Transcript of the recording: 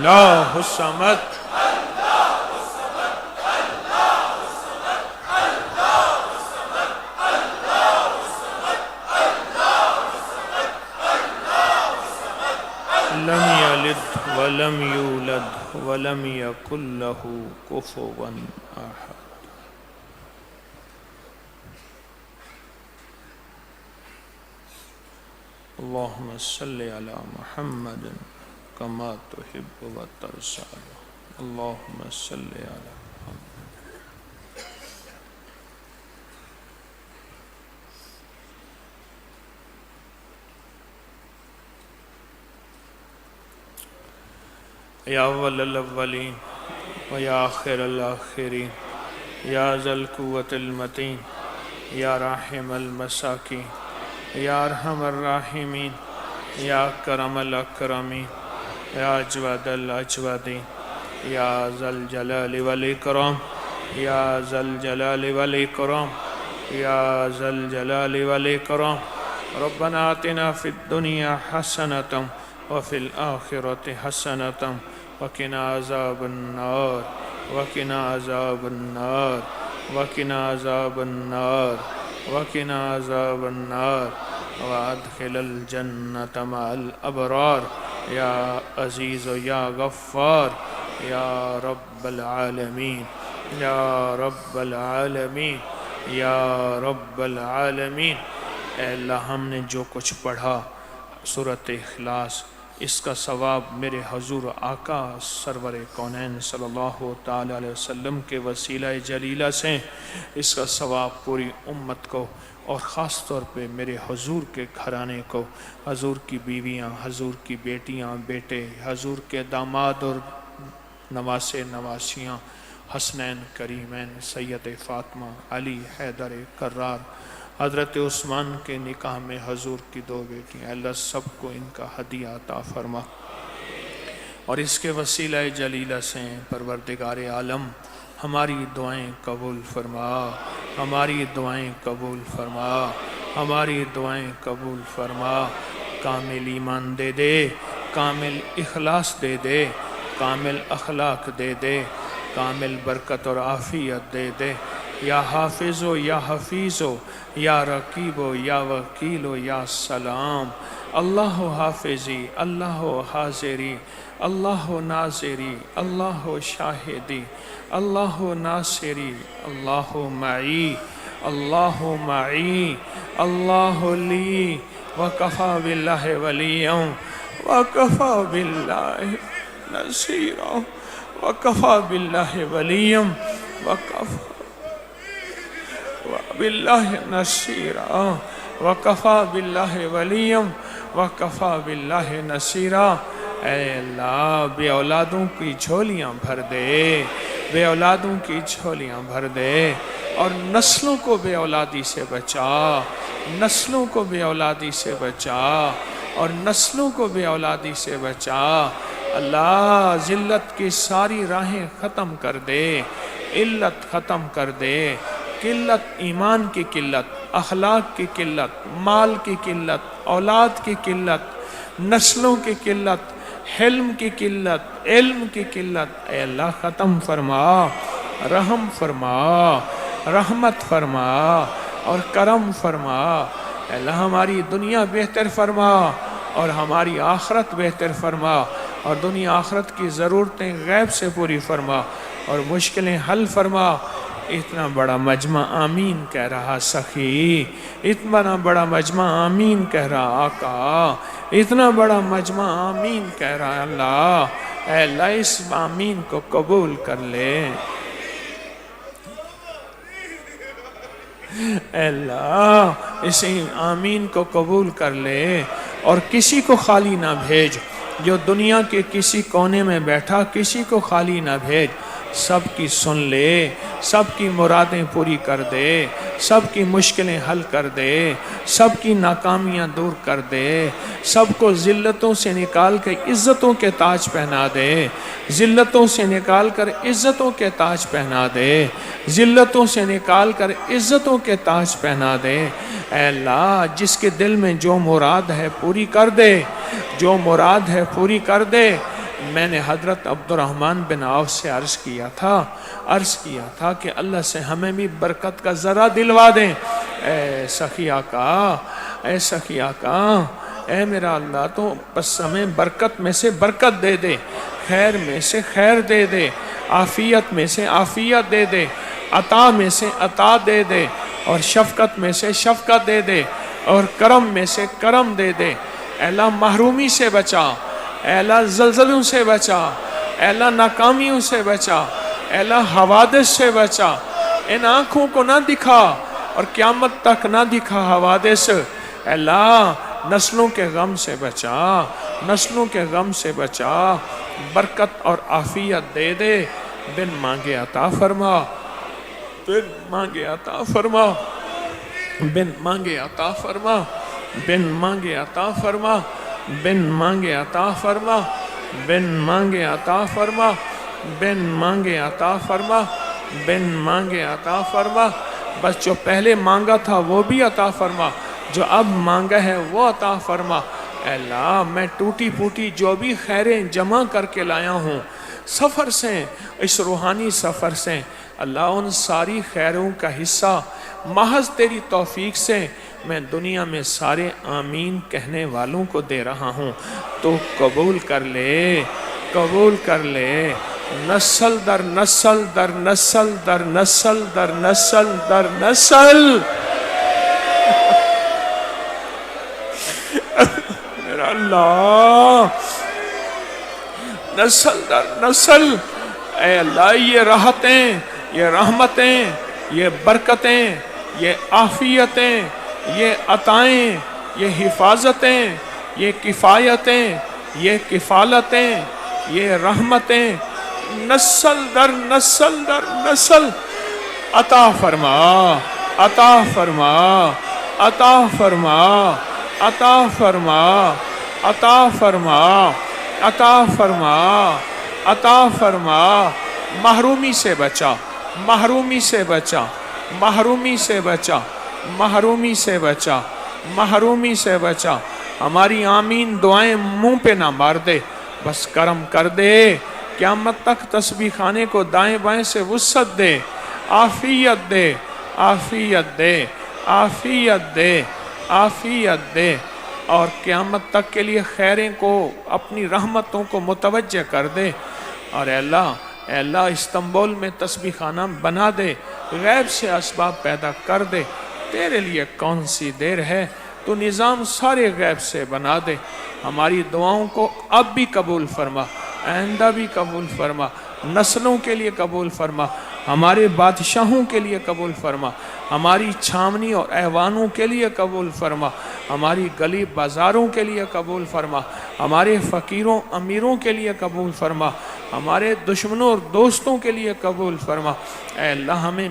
اللہ الصمد لم یلد ولم یولد ولم یکن لہ کفوا احد. اللہم صلی علی محمد کما تحب و ترضی. اللہم صلی علی یا اول الاولین و یا آخر الاخرین یا ذا القوة المتین یا راحم المساکین یا ارحم الراحمین یا اکرم الاکرمین یا اجود الاجودین یا ذا الجلال والاکرام یا ذا الجلال والاکرام یا ذا الجلال والاکرام. ربنا آتنا فی الدنیا حسنة وفي الآخرة حسنة وقنا عذاب النار وقنا عذاب النار وقنا عذاب النار وقنا عذاب النار وادخل الجنة مع الأبرار یا عزیز یا غفار یا رب العالمین یا رب العالمین یا رب العالمین. اے اللہ ہم نے جو کچھ پڑھا سورۃ اخلاص، اس کا ثواب میرے حضور آقا سرور کونین صلی اللہ تعالی علیہ وسلم کے وسیلہ جلیلہ سے اس کا ثواب پوری امت کو اور خاص طور پہ میرے حضور کے گھرانے کو، حضور کی بیویاں، حضور کی بیٹیاں بیٹے، حضور کے داماد اور نواسے نواسیاں، حسنین کریمین، سید فاطمہ، علی حیدر کرار، حضرت عثمان کے نکاح میں حضور کی 2 بیٹیاں، اللہ سب کو ان کا ہدیہ عطا فرما. اور اس کے وسیلہ جلیلہ سے پروردگار عالم ہماری دعائیں قبول فرما، ہماری دعائیں قبول فرما، ہماری دعائیں قبول فرما. کامل ایمان دے دے، کامل اخلاص دے دے، کامل اخلاق دے دے، کامل برکت اور عافیت دے دے. یا حافظو یا حفیظو یا رقیبو یا وکیلو یا سلام. اللہ حافظی، اللہ حاضری، اللہ ناظری، اللہ شاہدی، اللہ ناصری، اللہ معی، اللہ معی، اللہ لی، وکفا باللہ ولیاں وکفا باللہ نصیرا وکفا باللہ ولیاں وکفا باللہ نصیرا وکفا باللہ ولیم وکفا باللہ نصیرا. اے اللہ بے اولادوں کی جھولیاں بھر دے، بے اولادوں کی جھولیاں بھر دے، اور نسلوں کو بے اولادی سے بچا، نسلوں کو بے اولادی سے بچا، اور نسلوں کو بے اولادی سے بچا. اللہ ذلت کی ساری راہیں ختم کر دے، علت ختم کر دے، قلت ایمان کی قلت، اخلاق کی قلت، مال کی قلت، اولاد کی قلت، نسلوں کی قلت، حلم کی قلت، علم کی قلت، اے اللہ ختم فرما، رحم فرما، رحمت فرما اور کرم فرما. اے اللہ ہماری دنیا بہتر فرما اور ہماری آخرت بہتر فرما، اور دنیا آخرت کی ضرورتیں غیب سے پوری فرما اور مشکلیں حل فرما. اتنا بڑا مجمع آمین کہہ رہا سخی، اتنا بڑا مجمع آمین کہہ رہا آقا، اتنا بڑا مجمع آمین کہہ رہا اللہ. اے اللہ اس آمین کو قبول کر لے، اے اللہ اس آمین کو قبول کر لے، اور کسی کو خالی نہ بھیج. جو دنیا کے کسی کونے میں بیٹھا کسی کو خالی نہ بھیج، سب کی سن لے، سب کی مرادیں پوری کر دے، سب کی مشکلیں حل کر دے، سب کی ناکامیاں دور کر دے، سب کو ذلتوں سے نکال کے عزتوں کے تاج پہنا دے، ذلتوں سے نکال کر عزتوں کے تاج پہنا دے، ذلتوں سے نکال کر عزتوں کے تاج پہنا دے. اے اللہ جس کے دل میں جو مراد ہے پوری کر دے، جو مراد ہے پوری کر دے. میں نے حضرت عبد الرحمن بن عوف سے عرض کیا تھا کہ اللہ سے ہمیں بھی برکت کا ذرا دلوا دیں۔ اے سخی آقا، اے میرا اللہ، تو بس ہمیں برکت میں سے برکت دے دے، خیر میں سے خیر دے دے، عافیت میں سے عافیت دے دے، عطا میں سے عطا دے دے، اور شفقت میں سے شفقت دے دے، اور کرم میں سے کرم دے دے۔ اے اللہ محرومی سے بچا، اے اللہ زلزلوں سے بچا، اے اللہ ناکامیوں سے بچا، اے اللہ حوادث سے بچا۔ ان آنکھوں کو نہ دکھا اور قیامت تک نہ دکھا حوادث۔ اے اللہ نسلوں کے غم سے بچا، نسلوں کے غم سے بچا، برکت اور عافیت دے دے، بن مانگے عطا فرما، بن مانگے عطا فرما، بن مانگے عطا فرما، بن مانگے عطا فرما، بن مانگے عطا فرما، بن مانگے عطا فرما، بن مانگے عطا فرما، بن مانگے عطا فرما۔ بس جو پہلے مانگا تھا وہ بھی عطا فرما، جو اب مانگا ہے وہ عطا فرما۔ اے اللہ میں ٹوٹی پھوٹی جو بھی خیریں جمع کر کے لایا ہوں سفر سے، اس روحانی سفر سے، اللہ ان ساری خیروں کا حصہ محض تیری توفیق سے میں دنیا میں سارے آمین کہنے والوں کو دے رہا ہوں۔ تو قبول کر لے، قبول کر لے، نسل در نسل در نسل در نسل در نسل در نسل۔ میرا اللہ، نسل در نسل، اے اللہ یہ راحتیں، یہ رحمتیں، یہ برکتیں، یہ عافیتیں، یہ عطائیں، یہ حفاظتیں، یہ کفایتیں، یہ کفالتیں، یہ رحمتیں، نسل در نسل در نسل عطا فرما، عطا فرما، عطا فرما، عطا فرما، عطا فرما، عطا فرما، عطا فرما۔ محرومی سے بچا، محرومی سے بچا، محرومی سے بچا، محرومی سے بچا، محرومی سے بچا۔ ہماری آمین دعائیں منہ پہ نہ مار دے، بس کرم کر دے، قیامت تک تسبیح خانے کو دائیں بائیں سے وسعت دے، عافیت دے، عافیت دے، عافیت دے، عافیت دے، اور قیامت تک کے لیے خیریں کو، اپنی رحمتوں کو متوجہ کر دے۔ اور اے اللہ استنبول میں تسبیح خانہ بنا دے، غیب سے اسباب پیدا کر دے، تیرے لیے کون سی دیر ہے، تو نظام سارے غیب سے بنا دے۔ ہماری دعاؤں کو اب بھی قبول فرما، آئندہ بھی قبول فرما، نسلوں کے لیے قبول فرما، ہمارے بادشاہوں کے لیے قبول فرما، ہماری چھاونی اور ایوانوں کے لیے قبول فرما، ہماری گلی بازاروں کے لیے قبول فرما، ہمارے فقیروں امیروں کے لیے قبول فرما، ہمارے دشمنوں اور دوستوں کے لیے قبول فرما۔ اے اللہ ہمیں